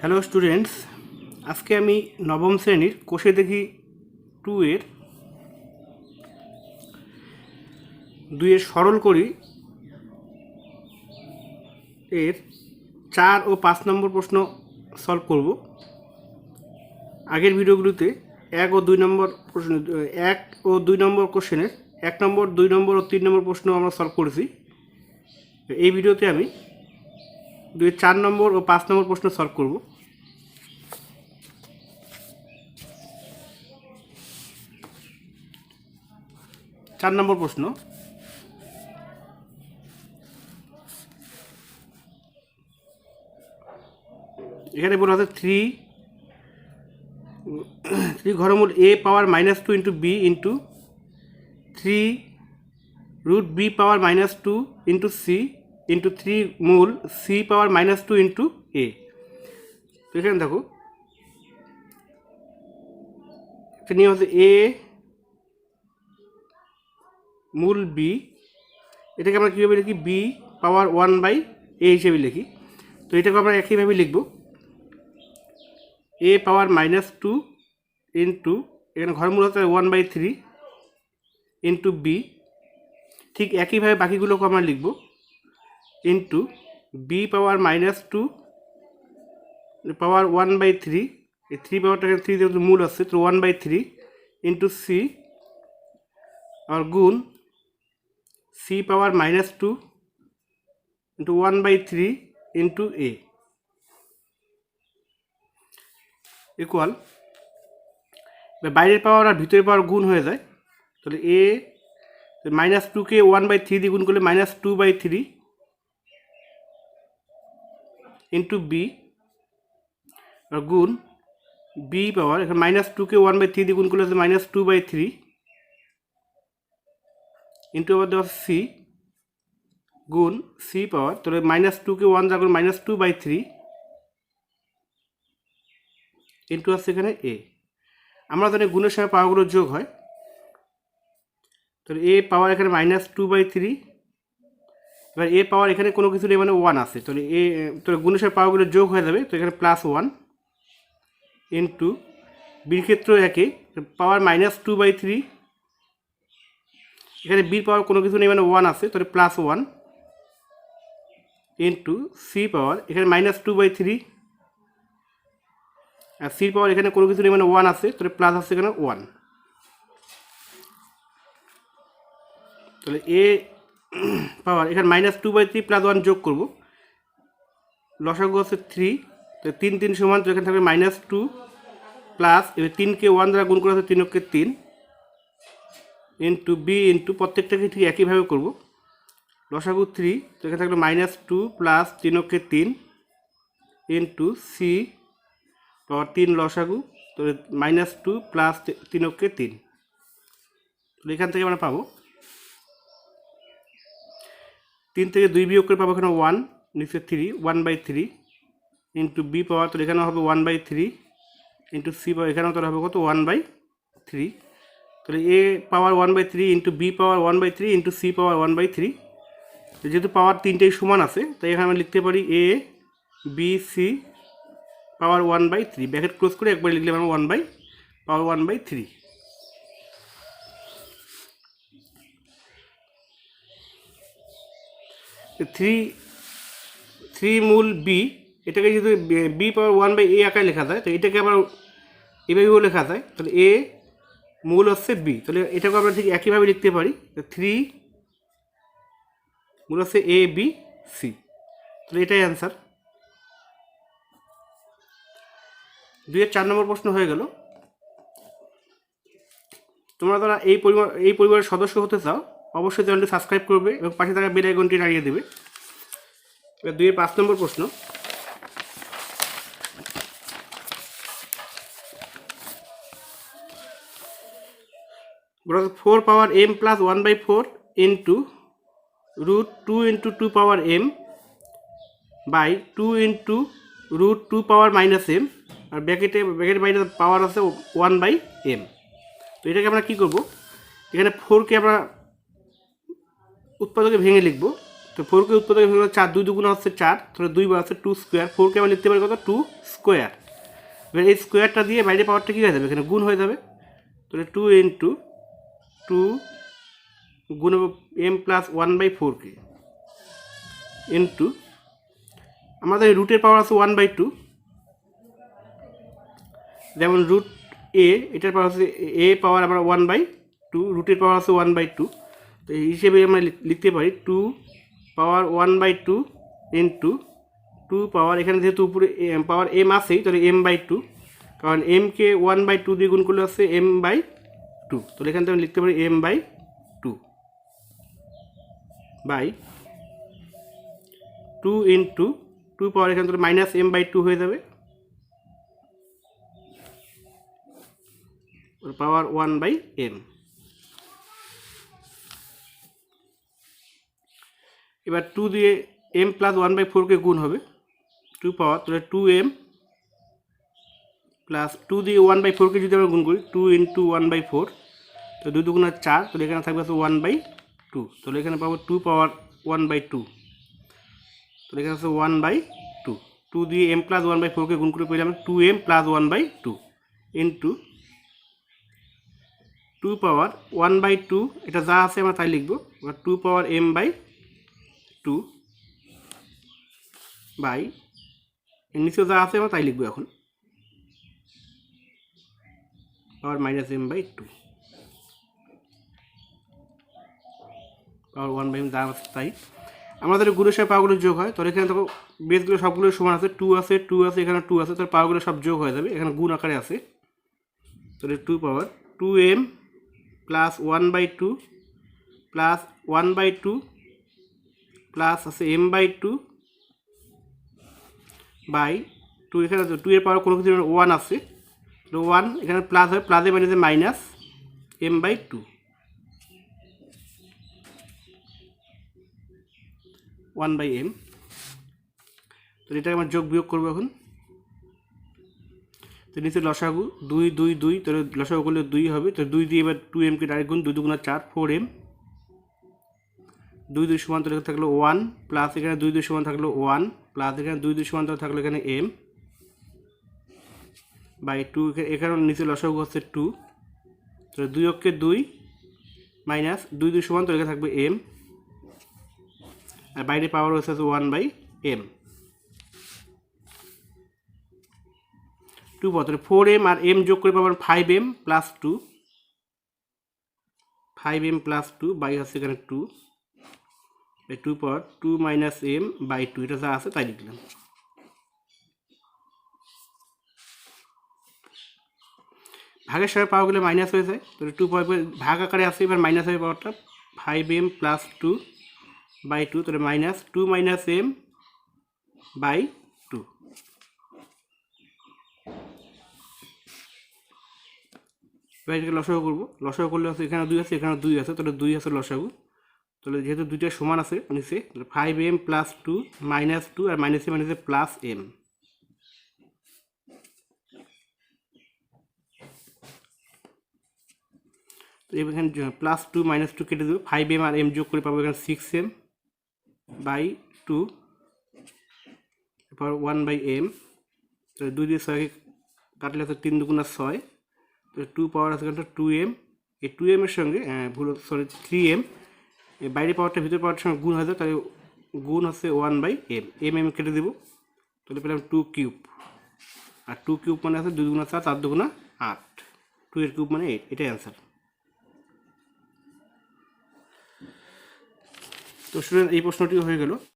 Hello students, আজকে আমি নবম শ্রেণীর কোষে দেখি 2 এর 2 এর সরল করি এর 4 ও 5 নম্বর প্রশ্ন সলভ করব। আগের ভিডিওগুলোতে 1 ও 2 নম্বর প্রশ্ন 1 ও 2 নম্বর কোশ্চেনের 1 নম্বর 2 নম্বর ও 3 নম্বর প্রশ্ন আমরা সলভ করেছি। এই ভিডিওতে আমি 2 4 নম্বর ও 5 নম্বর প্রশ্ন সলভ করব। চার নম্বর প্রশ্ন, এখানে বলা আছে 3 ঘনমূল a power -2 into b into 3 root b power -2 into c into 3 মূল c পাওয়ার -2 ইন্টু a। তো এখানে দেখো একটা নিয়ম হচ্ছে a মূল b, এটাকে আমরা কীভাবে লিখি b পাওয়ার 1/a হিসেবে লিখি। তো এটাকে আমরা একইভাবে লিখব a পাওয়ার -2 ইন্টু এখানে ঘরমূল হচ্ছে 1/3 ইন্টু b, ঠিক একইভাবে বাকিগুলোকে আমরা লিখব ইন্টু b পাওয়ার -2 পাওয়ার 1/3, এই 3 পাওয়ারটাকে 3 যেহেতু মূল আছে তো 1/3 ইন্টু c আর গুণ c power -2 into 1/3 into a equal, বাইরের পাওয়ার আর ভিতরের পাওয়ার গুণ হয়ে যায়। তাহলে a -2কে 1/3 দিয়ে গুণ করলে -2/3 ইন্টু b আর গুণ b পাওয়ার এখানে -2কে 1/3 দিয়ে গুণ করলে হচ্ছে -2/3 ইন্টু আবার দেওয়া c গুণ c পাওয়ার, তাহলে -2কে 1 যা করুন -2/3 ইন্টু আসছে এখানে a। আমরা জানি গুণের সময় পাওয়ারগুলো যোগ হয়, তাহলে a পাওয়ার এখানে -2/3, এবার a পাওয়ার এখানে কোনো কিছু নেই মানে 1 আছে, তাহলে তাহলে গুণের সময় পাওয়ারগুলো যোগ হয়ে যাবে, তো এখানে +1 ইন্টু বির ক্ষেত্রে একে পাওয়ার -2/3, এখানে বির পাওয়ার কোনো কিছু নেই মানে 1 আছে, তাহলে +1 ইন্টু c পাওয়ার এখানে -2/3 আর c পাওয়ার এখানে কোনো কিছু নেই মানে 1 আছে, তাহলে প্লাস আছে এখানে 1। তাহলে a পাওয়ার এখানে -2/3 +1 যোগ করব, লসাগু আছে 3, তো 3 3 সমান, তো এখানে থাকবে -2 প্লাস এবার 3কে 1 দ্বারা গুণ করা আছে 3কে 3 ইন্টু b ইন্টু প্রত্যেকটাকে ঠিক একইভাবে করব, লসাগু 3, তো এখানে থাকবে -2 প্লাস 3কে 3 ইন্টু c পাওয়ার 3 লসাগু, তো -2 প্লাস 3কে 3, তো এখান থেকে আমরা পাবো 3 থেকে 2 বিয়োগ করে পাবো এখানে 1 নিচে 3 1/3 ইন্টু b পাওয়ার, তো এখানেও হবে 1/3 ইন্টু c পাওয়ার এখানেও তো হবে কত 1/3, তাহলে a power 1/3 into b power 1/3 into c পাওয়ার 1/3, যেহেতু পাওয়ার তিনটেই সমান আছে তাই এখানে আমরা লিখতে পারি a b c power 1/3, bracket close করে একবার লিখলে আমরা 1/3। থ্রি মূল b, এটাকে যদি b পাওয়ার 1/a আকারে লেখা যায়, তো এটাকে আবার এভাবেও লেখা যায়, তাহলে a মূল হচ্ছে b, তাহলে এটাকে আমরা ঠিক একইভাবে লিখতে পারি 3 মূল হচ্ছে a b c, তাহলে এটাই অ্যান্সার। 2 এর 4 নম্বর প্রশ্ন হয়ে গেল। তোমরা যারা এই পরিবারের সদস্য হতে চাও অবশ্যই চ্যানেলটি সাবস্ক্রাইব করবে এবং পাশে থাকা বেল আইকনটি নাড়িয়ে দেবে। এবার 2 এর 5 নম্বর প্রশ্ন, বলা 4 power m plus 1/4 into root 2 into 2 power m by 2 into root 2 power -m আর ব্র্যাকেটের বাইরে পাওয়ার আছে 1/m। তো এটাকে আমরা কী করব, এখানে 4কে আমরা উৎপাদকে ভেঙে লিখব, তো 4কে উৎপাদক হলো 4, 2 দুগুণ হচ্ছে 4, তাহলে 2 বার হচ্ছে 2 স্কোয়ার। 4কে আমরা লিখতে পারি কত? 2 স্কোয়ার। এবার এই স্কোয়ারটা দিয়ে বাইরে পাওয়ারটা কী হয়ে যাবে? এখানে গুণ হয়ে যাবে। তাহলে 2 ইন্টু 2 গুণ m প্লাস 1/4কে ইন্টু আমাদের রুটের পাওয়ার আছে 1/2, যেমন রুট এ, এটার পাওয়ার হচ্ছে এ পাওয়ার আমরা 1/2, রুটের পাওয়ার আছে 1/2। তো এই হিসেবে আমরা লিখতে পারি 2 পাওয়ার 1/2 ইন্টু 2 পাওয়ার, এখানে যেহেতু উপরে পাওয়ার m আছেই তাহলে m/2, কারণ mকে 1/2 দিয়ে গুণ করলে হচ্ছে m/2, তাহলে এখান থেকে আমি লিখতে পারি m/2 বাই 2 ইন্টু 2 পাওয়ার এখান থেকে মাইনাস m/2 হয়ে যাবে, পাওয়ার 1/m। এবার 2 দিয়ে m প্লাস 1/4কে গুণ হবে 2 পাওয়ার, তাহলে 2m প্লাস 2 দিয়ে 1/4কে যদি আমরা গুণ করি 2 ইন্টু 1/4, তো 2 দুগুণ 4, তাহলে এখানে থাকবে 1/2, তাহলে এখানে পাবো 2 পাওয়ার 1/2, তাহলে এখানে আছে 1/2। 2 দিয়ে m প্লাস 1/4কে গুণ করে পেলাম 2m প্লাস 1/2 ইন্টু 2 পাওয়ার 1/2, এটা যা আছে আমরা তাই লিখবো। এবার 2 পাওয়ার m/2 বাই এর নিচে যা আছে আমরা তাই লিখবো এখন, পাওয়ার মাইনাস m/2, পাওয়ার 1/m যা আছে তাই। আমাদের গুণের সাথে পাওয়ারগুলো যোগ হয়, তাহলে এখানে দেখো বেসগুলো সবগুলো সমান আছে, 2 আছে, 2 আছে, এখানে 2 আছে, তাহলে পাওয়ারগুলো সব যোগ হয়ে যাবে, এখানে গুণ আকারে আছে। তাহলে 2 পাওয়ার 2m প্লাস 1/2 প্লাস 1/2 প্লাস আছে m/2 বাই 2, এখানে 2 এর পাওয়ার কোনো কিছু 1 আছে, তো 1 এখানে প্লাস হয়, প্লাসে মাইনাসে মাইনাস m/2 1/m। তো এটাকে আমরা যোগ বিয়োগ করবো এখন। তো নিচে লসাগু 2 2 2, তাহলে লসাগু করলে 2 হবে, তো 2 দিয়ে এবার 2mকে ডাইরেক্ট গুণ, 2 দুগুণ 4, 4m, 2 2 সমান তাহলে থাকলো 1 প্লাস এখানে 2 2 সমান থাকলো 1 প্লাস এখানে 2 2 সমান থাকলো এখানে m বাই 2, এখানে নিচে লসাগু হচ্ছে 2, তাহলে 2 অক্ষে 2 মাইনাস 2 2 সমান তাহলে থাকবে m, আর বাইরে পাওয়ার হচ্ছে 1/m। 2 তাহলে 4m আর m যোগ করে পাবেন 5m plus 2, 5m plus 2 by হচ্ছে এখানে 2, 2 পাওয়ার 2 মাইনাস m বাই 2, এটা যা আছে তাই লিখলাম। ভাগের সময় পাওয়ারগুলো মাইনাস হয়ে যায়, তাহলে 2 পাওয়ার ভাগ আকারে আসে, এবার মাইনাস হবে পাওয়ারটা 5m প্লাস 2 বাই 2, তাহলে মাইনাস 2 মাইনাস m বাই 2। এবার এটাকে লসাগু করবো, লসাগু করলে আছে এখানে 2 আছে, এখানে 2 আছে, তাহলে 2 আছে লসাগু, তাহলে যেহেতু দুইটা সমান আছে নিচে, তাহলে 5m প্লাস 2 মাইনাস 2 আর মাইনাসে মাইনাসে প্লাস m। তো এখানে প্লাস 2 মাইনাস 2 কেটে দেবো, 5m আর m যোগ করে পাবো এখানে 6m বাই 2 পাওয়ার 1/m। তাহলে 2 দিয়ে 6কে কাটলে আছে 3 দুগুণ 6, তাহলে 2 পাওয়ার আছে এখানটা 2m, এই 2m এর সঙ্গে ভুল সরি 3m, এই বাইরে পাওয়ারটা ভিতরে পাওয়ারটার সঙ্গে গুণ হয়ে যায়, তাহলে গুণ হচ্ছে 1/m, m কেটে দেবো, তাহলে পেলাম 2 কিউব, আর 2 কিউব মানে আছে 2 দুগুণ 4, 4 দুগুণ 8, 2 এর কিউব মানে 8, এটাই অ্যান্সার। তো স্টুডেন্ট এই প্রশ্নটি হয়ে গেল।